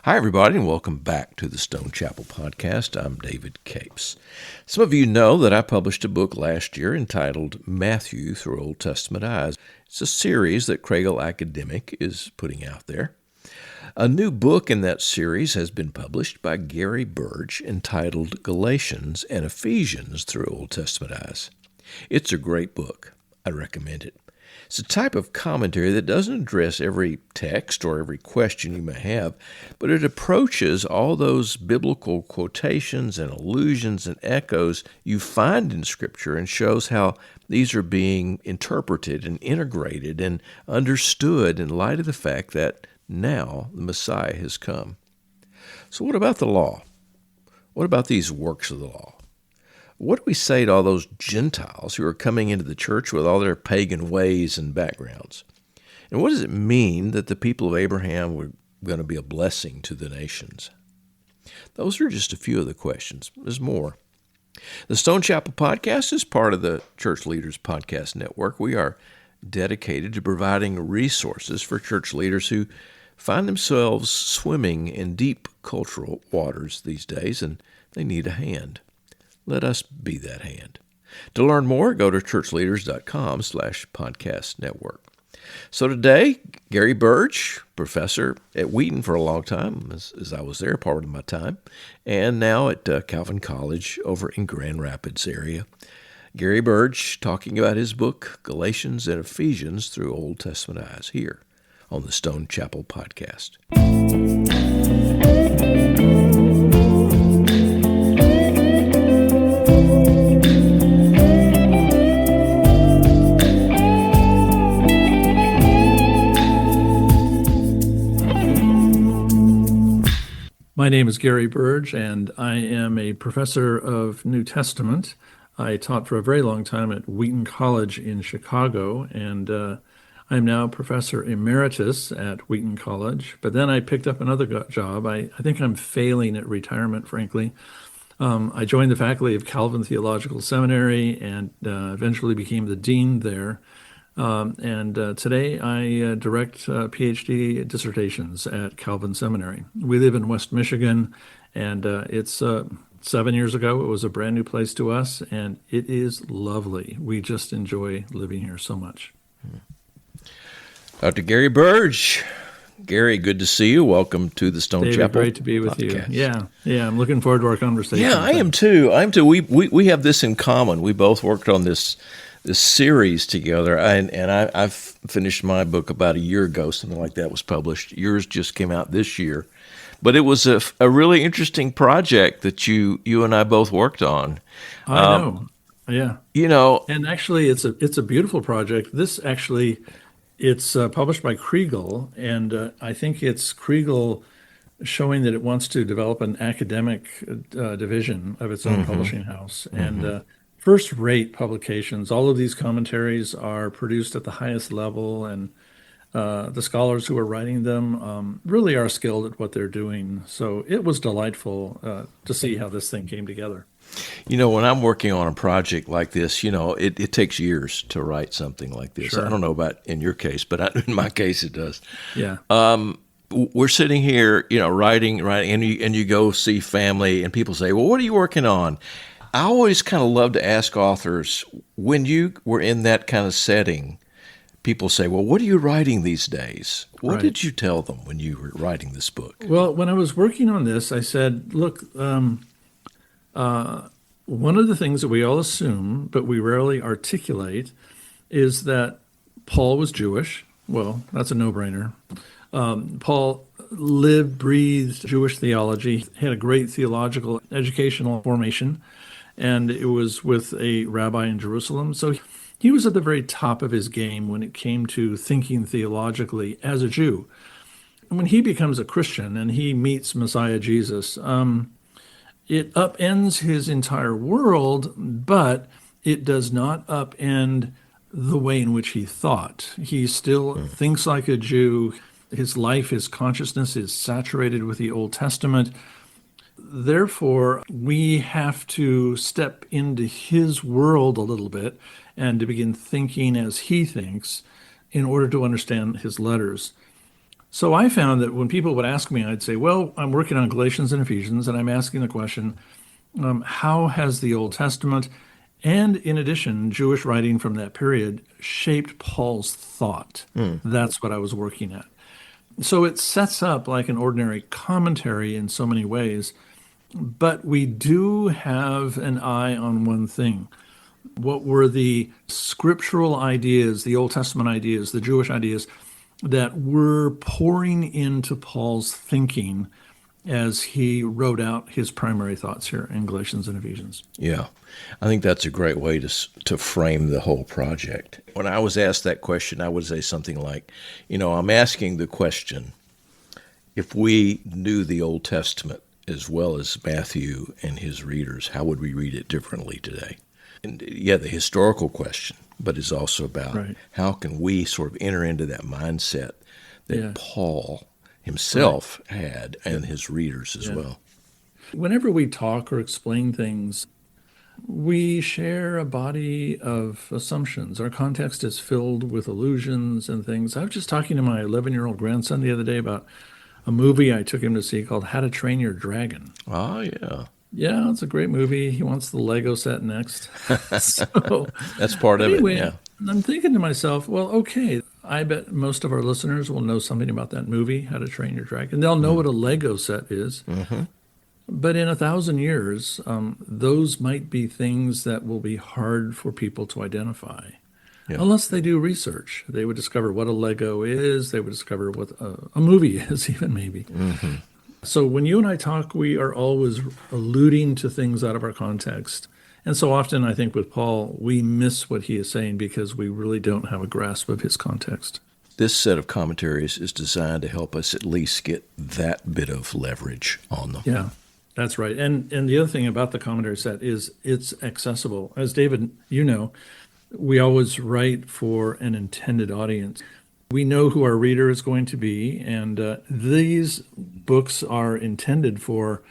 Hi, everybody, and welcome back to the Stone Chapel Podcast. I'm David Capes. Some of you know that I published a book last year entitled Matthew Through Old Testament Eyes. It's a series that Kregel Academic is putting out there. A new book in that series has been published by Gary Burge entitled Galatians and Ephesians Through Old Testament Eyes. It's a great book. I recommend it. It's a type of commentary that doesn't address every text or every question you may have, but it approaches all those biblical quotations and allusions and echoes you find in Scripture and shows how these are being interpreted and integrated and understood in light of the fact that now the Messiah has come. So what about the law? What about these works of the law? What do we say to all those Gentiles who are coming into the church with all their pagan ways and backgrounds? And what does it mean that the people of Abraham were going to be a blessing to the nations? Those are just a few of the questions. There's more. The Stone Chapel Podcast is part of the Church Leaders Podcast Network. We are dedicated to providing resources for church leaders who find themselves swimming in deep cultural waters these days, and they need a hand. Let us be that hand. To learn more, go to ChurchLeaders.com/podcast network. So today, Gary Burge, professor at Wheaton for a long time, as I was there, part of my time, and now at Calvin College over in Grand Rapids area. Gary Burge talking about his book, Galatians and Ephesians Through Old Testament Eyes, here on the Stone Chapel Podcast. My name is Gary Burge, and I am a professor of New Testament. I taught for a very long time at Wheaton College in Chicago, and I'm now professor emeritus at Wheaton College. But then I picked up another job. I think I'm failing at retirement, frankly. I joined the faculty of Calvin Theological Seminary and eventually became the dean there. Today I direct PhD dissertations at Calvin Seminary. We live in West Michigan, and it's 7 years ago. It was a brand new place to us, and it is lovely. We just enjoy living here so much. Dr. Gary Burge. Gary, good to see you. Welcome to the Stone David, Chapel great to be with podcast. you. Yeah, I'm looking forward to our conversation. Yeah, I am too. We have this in common. We both worked on this series together, and I've finished my book about a year ago, something like that was published. Yours just came out this year, but it was a really interesting project that you and I both worked on. I know, yeah. And actually, it's a beautiful project. It's published by Kregel, and I think it's Kregel showing that it wants to develop an academic division of its own publishing house, and first-rate publications. All of these commentaries are produced at the highest level, and the scholars who are writing them really are skilled at what they're doing. So it was delightful to see how this thing came together. When I'm working on a project like this, it takes years to write something like this. Sure. I don't know about in your case, but in my case it does. Yeah. We're sitting here, writing, and you go see family, and people say, well, what are you working on? I always kind of love to ask authors, when you were in that kind of setting, people say, well, what are you writing these days? What did you tell them when you were writing this book? Well, when I was working on this, I said, look, one of the things that we all assume, but we rarely articulate, is that Paul was Jewish. Well, that's a no-brainer. Paul lived, breathed Jewish theology, had a great theological educational formation, and it was with a rabbi in Jerusalem. So he was at the very top of his game when it came to thinking theologically as a Jew. And when he becomes a Christian and he meets Messiah Jesus, it upends his entire world, but it does not upend the way in which he thought. He still thinks like a Jew. His life, his consciousness is saturated with the Old Testament. Therefore, we have to step into his world a little bit and to begin thinking as he thinks in order to understand his letters. So I found that when people would ask me, I'd say, well, I'm working on Galatians and Ephesians, and I'm asking the question, how has the Old Testament and, in addition, Jewish writing from that period shaped Paul's thought? That's what I was working at. So it sets up like an ordinary commentary in so many ways, but we do have an eye on one thing. What were the scriptural ideas, the Old Testament ideas, the Jewish ideas that were pouring into Paul's thinking as he wrote out his primary thoughts here in Galatians and Ephesians? Yeah, I think that's a great way to frame the whole project. When I was asked that question, I would say something like, I'm asking the question, if we knew the Old Testament as well as Matthew and his readers, how would we read it differently today? And yeah, the historical question, but it's also about how can we sort of enter into that mindset that Paul himself had and his readers as well. Whenever we talk or explain things, we share a body of assumptions. Our context is filled with allusions and things. I was just talking to my 11-year-old grandson the other day about a movie I took him to see called How to Train Your Dragon. Oh, yeah. Yeah, it's a great movie. He wants the Lego set next. So that's part of it, yeah. I'm thinking to myself, well, okay, I bet most of our listeners will know something about that movie, How to Train Your Dragon. They'll know what a Lego set is. But in 1,000 years, those might be things that will be hard for people to identify. Unless they do research. They would discover what a Lego is. They would discover what a movie is, even maybe. So when you and I talk, we are always alluding to things out of our context. And so often, I think with Paul, we miss what he is saying because we really don't have a grasp of his context. This set of commentaries is designed to help us at least get that bit of leverage on them. Yeah, that's right. And the other thing about the commentary set is it's accessible. As David, we always write for an intended audience. We know who our reader is going to be, and these books are intended for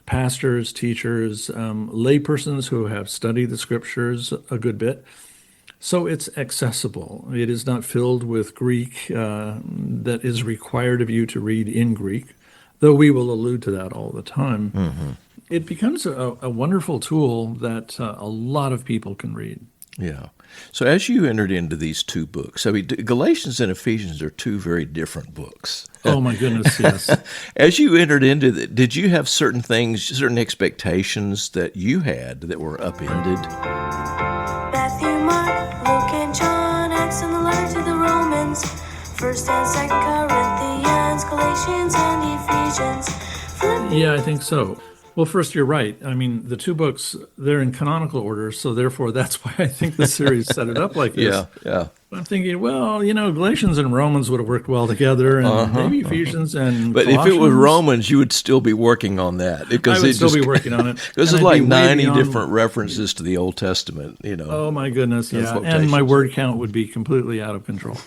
pastors, teachers, laypersons who have studied the scriptures a good bit. So it's accessible. It is not filled with Greek that is required of you to read in Greek, though we will allude to that all the time. It becomes a wonderful tool that a lot of people can read. Yeah. So as you entered into these two books, Galatians and Ephesians are two very different books. Oh, my goodness, yes. As you entered into it, did you have certain things, certain expectations that you had that were upended? Matthew, Mark, Luke, and John, Acts and the letter to the Romans, 1st and 2nd Corinthians, Galatians and Ephesians. Yeah, I think so. Well, first, you're right. I mean, the two books, they're in canonical order, so therefore that's why I think the series set it up like this. Yeah. I'm thinking, well, Galatians and Romans would have worked well together, and maybe Ephesians and But Colossians. if it was Romans, you would still be working on that. I would still be working on it. Because there's like 90 different references to the Old Testament, Oh, my goodness, yeah. And my word count would be completely out of control.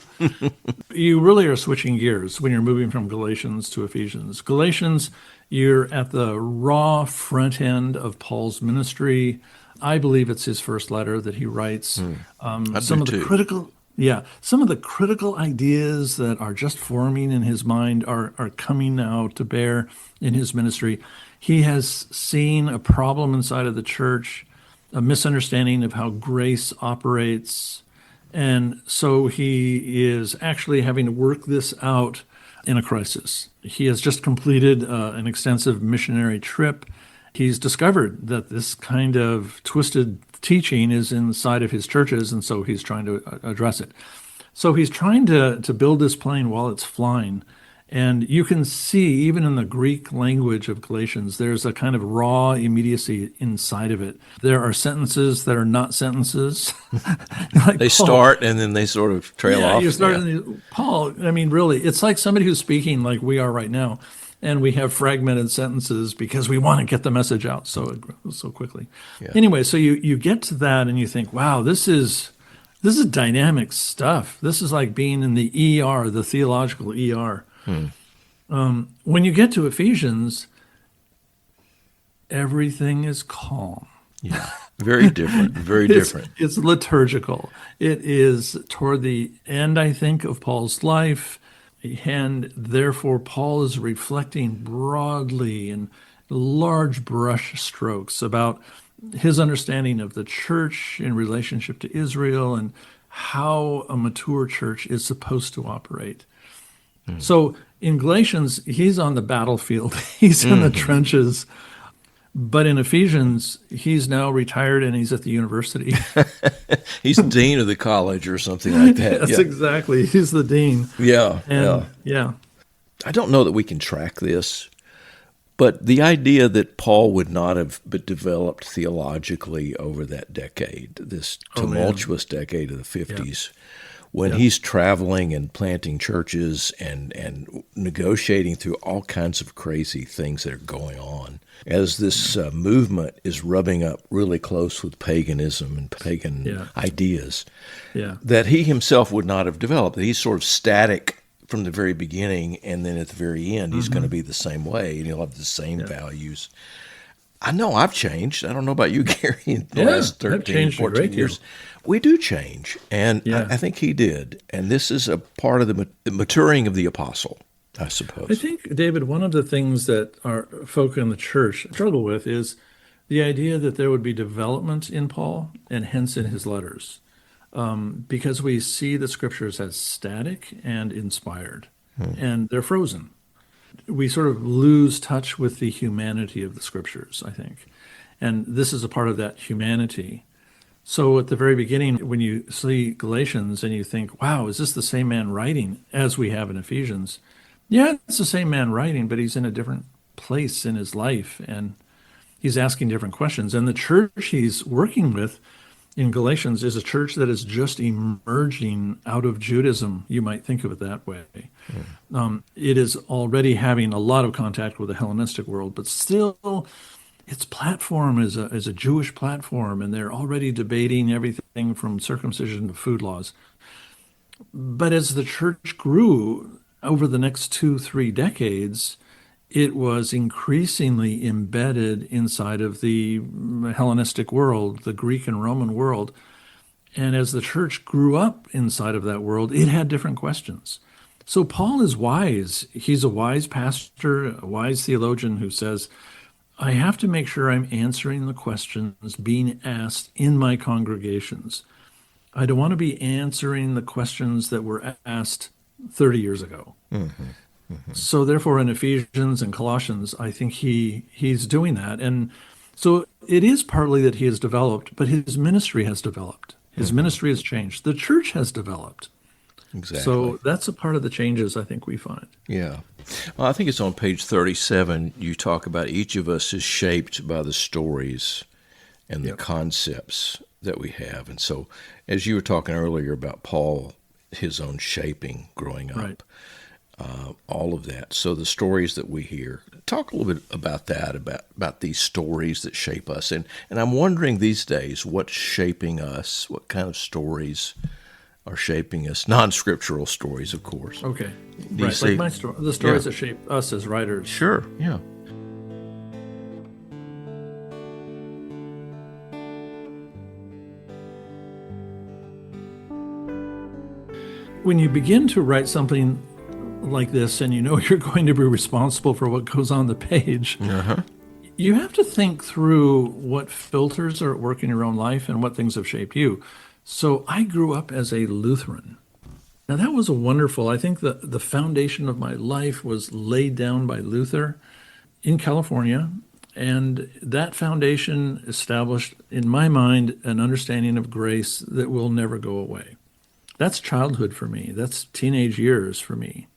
You really are switching gears when you're moving from Galatians to Ephesians. Galatians, you're at the raw front end of Paul's ministry. I believe it's his first letter that he writes. Some of the critical ideas that are just forming in his mind are coming now to bear in his ministry. He has seen a problem inside of the church, a misunderstanding of how grace operates. And so he is actually having to work this out in a crisis. He has just completed an extensive missionary trip. He's discovered that this kind of twisted teaching is inside of his churches, and so he's trying to address it. So he's trying to build this plane while it's flying. And you can see, even in the Greek language of Galatians, there's a kind of raw immediacy inside of it. There are sentences that are not sentences. Like they start and then they sort of trail off. You start Paul, I mean, really, it's like somebody who's speaking like we are right now, and we have fragmented sentences because we want to get the message out so quickly. Yeah. Anyway, so you get to that and you think, wow, this is dynamic stuff. This is like being in the ER, the theological ER. When you get to Ephesians, everything is calm. Yeah, very different, very different. It's liturgical. It is toward the end, I think, of Paul's life. And therefore, Paul is reflecting broadly in large brush strokes about his understanding of the church in relationship to Israel and how a mature church is supposed to operate. So in Galatians, he's on the battlefield, he's in the trenches. But in Ephesians, he's now retired and he's at the university. He's dean of the college or something like that. Yes, exactly. He's the dean. Yeah, And yeah. I don't know that we can track this, but the idea that Paul would not have developed theologically over that decade, this tumultuous decade of the 50s, when he's traveling and planting churches and negotiating through all kinds of crazy things that are going on, as this movement is rubbing up really close with paganism and pagan ideas, that he himself would not have developed. That he's sort of static from the very beginning, and then at the very end, he's going to be the same way, and he'll have the same values. I know I've changed. I don't know about you, Gary, in the last 13, 14 years. We do change, and I think he did. And this is a part of the maturing of the apostle, I suppose. I think, David, one of the things that our folk in the church struggle with is the idea that there would be development in Paul and hence in his letters, because we see the scriptures as static and inspired, and they're frozen. We sort of lose touch with the humanity of the scriptures, I think. And this is a part of that humanity. So at the very beginning, when you see Galatians and you think, wow, is this the same man writing as we have in Ephesians? Yeah, it's the same man writing, but he's in a different place in his life and he's asking different questions. And the church he's working with in Galatians is a church that is just emerging out of Judaism. You might think of it that way. It is already having a lot of contact with the Hellenistic world, but still its platform is a Jewish platform, and they're already debating everything from circumcision to food laws. But as the church grew over the next 2-3 decades, it was increasingly embedded inside of the Hellenistic world, the Greek and Roman world. And as the church grew up inside of that world, it had different questions. So Paul is wise. He's a wise pastor, a wise theologian who says, I have to make sure I'm answering the questions being asked in my congregations. I don't want to be answering the questions that were asked 30 years ago. So therefore, in Ephesians and Colossians, I think he's doing that. And so it is partly that he has developed, but his ministry has developed. His ministry has changed. The church has developed. Exactly. So that's a part of the changes I think we find. Yeah. Well, I think it's on page 37. You talk about each of us is shaped by the stories and the concepts that we have. And so as you were talking earlier about Paul, his own shaping growing up, all of that. So the stories that we hear, talk a little bit about that, about these stories that shape us. And I'm wondering these days, what's shaping us? What kind of stories are shaping us? Non-scriptural stories, of course. Okay. Right, like my story, the stories that shape us as writers. Sure, yeah. When you begin to write something like this and you know you're going to be responsible for what goes on the page, you have to think through what filters are at work in your own life and what things have shaped you. So I grew up as a Lutheran. Now that was I think the foundation of my life was laid down by Luther in California. And that foundation established, in my mind, an understanding of grace that will never go away. That's childhood for me. That's teenage years for me.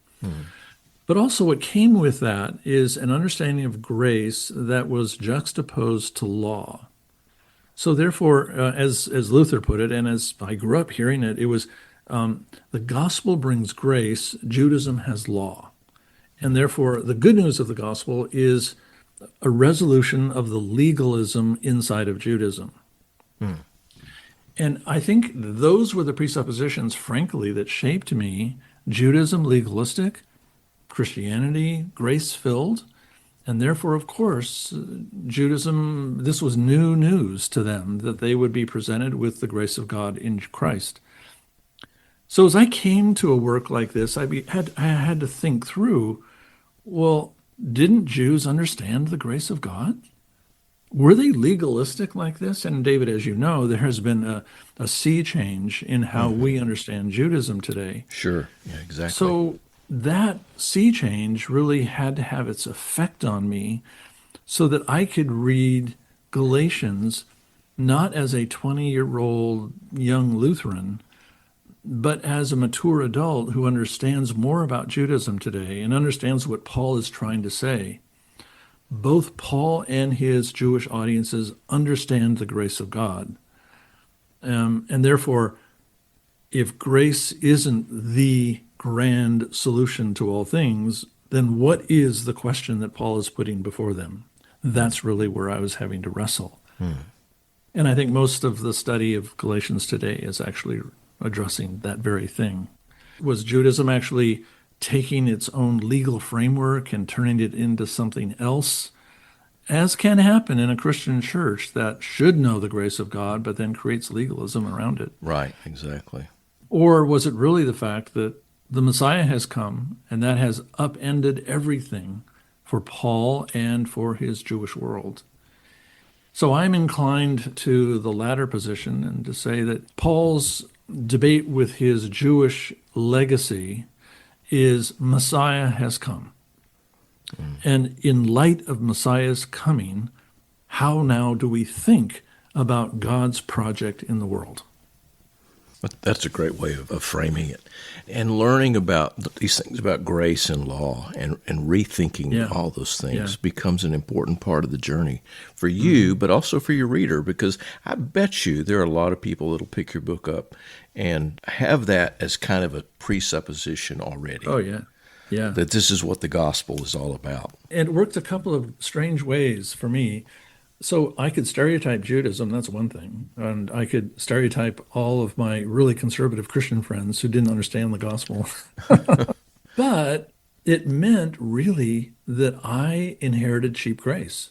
But also what came with that is an understanding of grace that was juxtaposed to law. So therefore, as Luther put it, and as I grew up hearing it, it was the gospel brings grace, Judaism has law. And therefore, the good news of the gospel is a resolution of the legalism inside of Judaism. And I think those were the presuppositions, frankly, that shaped me. Judaism, legalistic, Christianity, grace-filled, and therefore, of course, Judaism, this was new news to them, that they would be presented with the grace of God in Christ. So as I came to a work like this, I had to think through, well, didn't Jews understand the grace of God? Were they legalistic like this? And David, as you know, there has been a sea change in how we understand Judaism today. Sure. Yeah, exactly. So that sea change really had to have its effect on me so that I could read Galatians not as a 20-year-old young Lutheran, but as a mature adult who understands more about Judaism today and understands what Paul is trying to say. Both Paul and his Jewish audiences understand the grace of God. And therefore, if grace isn't the grand solution to all things, then what is the question that Paul is putting before them? That's really where I was having to wrestle. And I think most of the study of Galatians today is actually addressing that very thing. Was Judaism actually taking its own legal framework and turning it into something else, as can happen in a Christian church that should know the grace of God, but then creates legalism around it? Right, exactly. Or was it really the fact that the Messiah has come and that has upended everything for Paul and for his Jewish world? So I'm inclined to the latter position and to say that Paul's debate with his Jewish legacy is Messiah has come. And in light of Messiah's coming, how now do we think about God's project in the world? That's a great way of framing it. And learning about these things about grace and law and rethinking all those things becomes an important part of the journey for you, but also for your reader, because I bet you there are a lot of people that'll pick your book up and have that as kind of a presupposition already. Oh, yeah. Yeah. That this is what the gospel is all about. And it worked a couple of strange ways for me. So I could stereotype Judaism, that's one thing. And I could stereotype all of my really conservative Christian friends who didn't understand the gospel. But it meant really that I inherited cheap grace.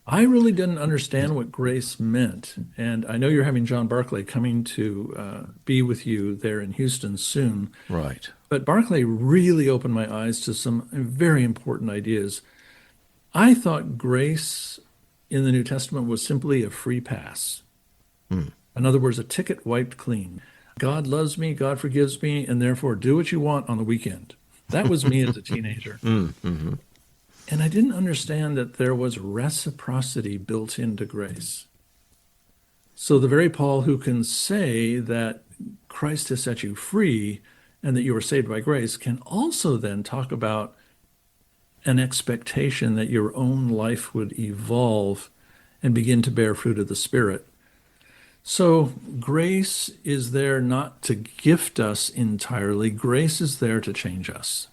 I really didn't understand what grace meant. And I know you're having John Barclay coming to be with you there in Houston soon. Right. But Barclay really opened my eyes to some very important ideas. I thought grace in the New Testament was simply a free pass. In other words, a ticket wiped clean. God loves me, God forgives me, and therefore do what you want on the weekend. That was me as a teenager. And I didn't understand that there was reciprocity built into grace. So the very Paul who can say that Christ has set you free and that you are saved by grace can also then talk about an expectation that your own life would evolve and begin to bear fruit of the Spirit. So grace is there not to gift us entirely. Grace is there to change us.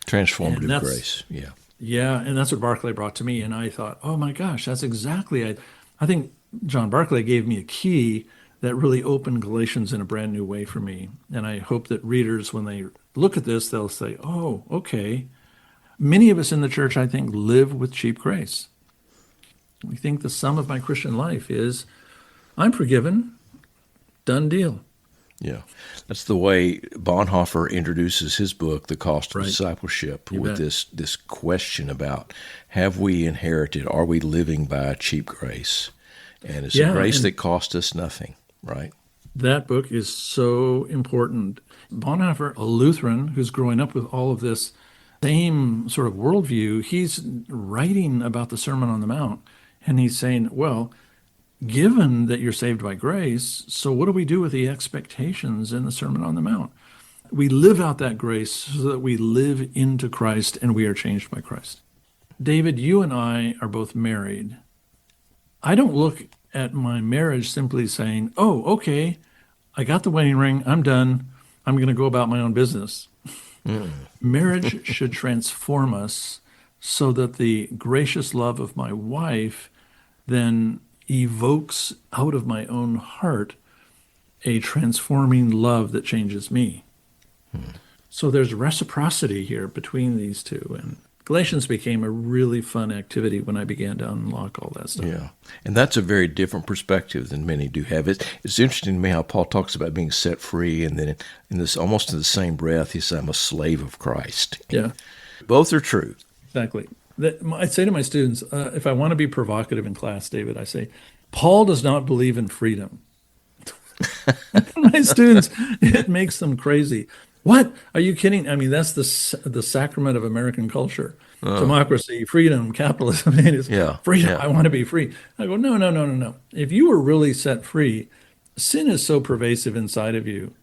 Transformative grace, yeah. Yeah, and that's what Barclay brought to me. And I thought, oh my gosh, that's exactly, I think John Barclay gave me a key that really opened Galatians in a brand new way for me. And I hope that readers, when they look at this, they'll say, oh, okay. Many of us in the church, I think, live with cheap grace. We think the sum of my Christian life is, I'm forgiven, done deal. Yeah. That's the way Bonhoeffer introduces his book, The Cost of Discipleship, with this question about, have we inherited, are we living by cheap grace? And it's a grace that cost us nothing, right? That book is so important. Bonhoeffer, a Lutheran who's growing up with all of this same sort of worldview, he's writing about the Sermon on the Mount, and he's saying, well, given that you're saved by grace, so what do we do with the expectations in the Sermon on the Mount? We live out that grace so that we live into Christ and we are changed by Christ. David, you and I are both married. I don't look at my marriage simply saying, oh, okay, I got the wedding ring, I'm done, I'm going to go about my own business. Marriage should transform us so that the gracious love of my wife then evokes out of my own heart a transforming love that changes me. So there's reciprocity here between these two. And Galatians became a really fun activity when I began to unlock all that stuff. Yeah, and that's a very different perspective than many do have. It's interesting to me how Paul talks about being set free, and then in this almost in the same breath, he says, "I'm a slave of Christ." Yeah, Both are true. exactly. I say to my students, if I want to be provocative in class, David, I say, Paul does not believe in freedom. My students, it makes them crazy. What? Are you kidding? I mean, that's the sacrament of American culture. Democracy, freedom, capitalism. Yeah, freedom. yeah. I want to be free. I go, no. If you were really set free, sin is so pervasive inside of you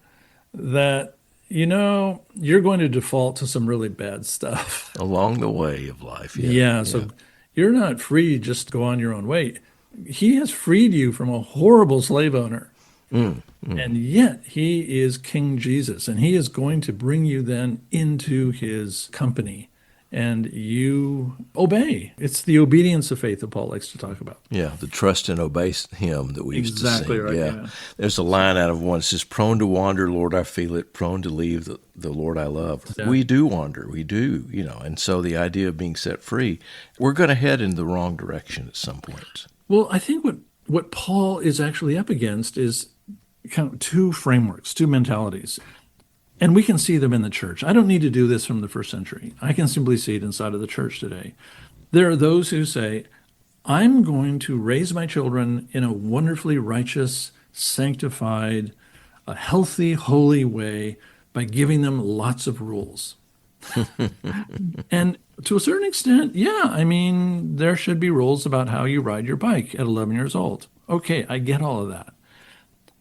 that, you're going to default to some really bad stuff. Along the way of life. Yeah, so you're not free just to go on your own way. He has freed you from a horrible slave owner. And yet he is King Jesus, and he is going to bring you then into his company, and you obey. It's the obedience of faith that Paul likes to talk about. Yeah, the trust and obey him that we used to sing. Exactly right, yeah. There's a line out of one that says, "Prone to wander, Lord, I feel it. Prone to leave the Lord I love." Yeah. We do wander. We do, and so the idea of being set free, we're going to head in the wrong direction at some point. Well, I think what Paul is actually up against is kind of two frameworks, two mentalities. And we can see them in the church. I don't need to do this from the first century. I can simply see it inside of the church today. There are those who say, I'm going to raise my children in a wonderfully righteous, sanctified, a healthy, holy way by giving them lots of rules. And to a certain extent, there should be rules about how you ride your bike at 11 years old. Okay, I get all of that.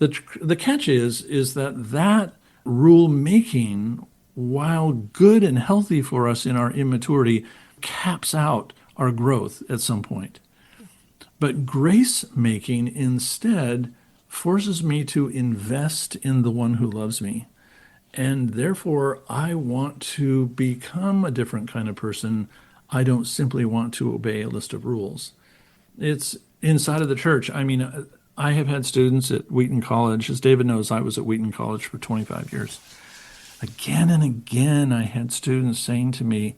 The catch is that rule making, while good and healthy for us in our immaturity, caps out our growth at some point. But grace making instead forces me to invest in the one who loves me. And therefore, I want to become a different kind of person. I don't simply want to obey a list of rules. It's inside of the church. I have had students at Wheaton College. As David knows, I was at Wheaton College for 25 years. Again and again, I had students saying to me,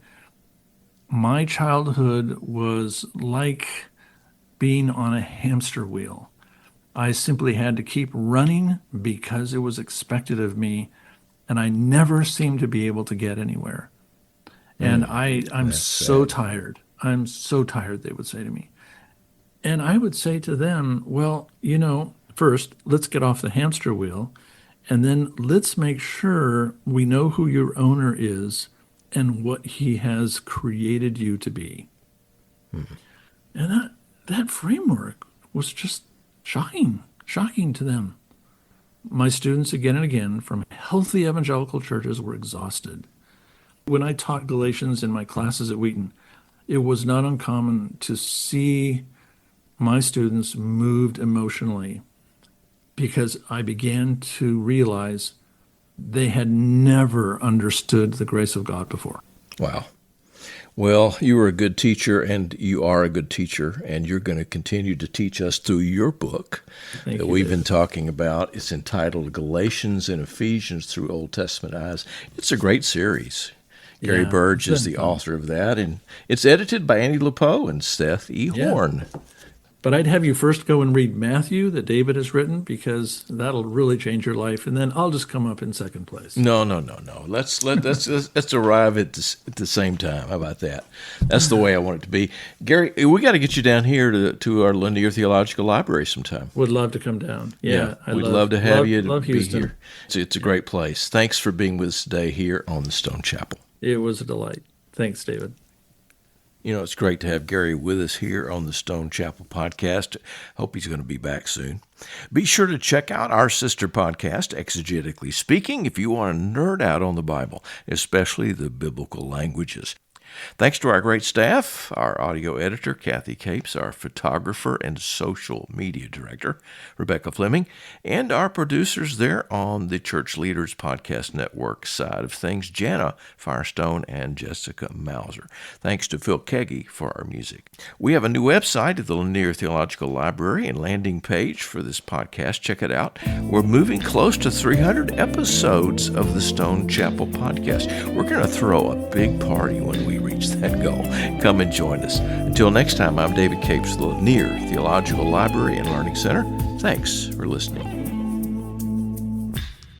my childhood was like being on a hamster wheel. I simply had to keep running because it was expected of me, and I never seemed to be able to get anywhere. And I'm so tired. I'm so tired, they would say to me. And I would say to them, well, first, let's get off the hamster wheel, and then let's make sure we know who your owner is and what he has created you to be. And that framework was just shocking to them. My students, again and again, from healthy evangelical churches, were exhausted. When I taught Galatians in my classes at Wheaton, it was not uncommon to see my students moved emotionally because I began to realize they had never understood the grace of God before. Wow. Well, you were a good teacher, and you are a good teacher, and you're going to continue to teach us through your book that we've been talking about. It's entitled Galatians and Ephesians Through Old Testament Eyes. It's a great series. Gary Burge is the author of that, and it's edited by Andy Lepeau and Seth E. Horn. But I'd have you first go and read Matthew that David has written, because that'll really change your life, and then I'll just come up in second place. No. Let's arrive at the same time. How about that? That's the way I want it to be. Gary, we got to get you down here to our Lanier Theological Library sometime. Would love to come down. Yeah, we'd love to have you love be Houston. here. It's a great place. Thanks for being with us today here on the Stone Chapel. It was a delight. Thanks, David. It's great to have Gary with us here on the Stone Chapel podcast. Hope he's going to be back soon. Be sure to check out our sister podcast, Exegetically Speaking, if you want to nerd out on the Bible, especially the biblical languages. Thanks to our great staff, our audio editor, Kathy Capes, our photographer and social media director, Rebecca Fleming, and our producers there on the Church Leaders Podcast Network side of things, Jana Firestone and Jessica Mauser. Thanks to Phil Keggy for our music. We have a new website at the Lanier Theological Library and landing page for this podcast. Check it out. We're moving close to 300 episodes of the Stone Chapel podcast. We're going to throw a big party when we reach that goal. Come and join us. Until next time, I'm David Capes, the Lanier Theological Library and Learning Center. Thanks for listening.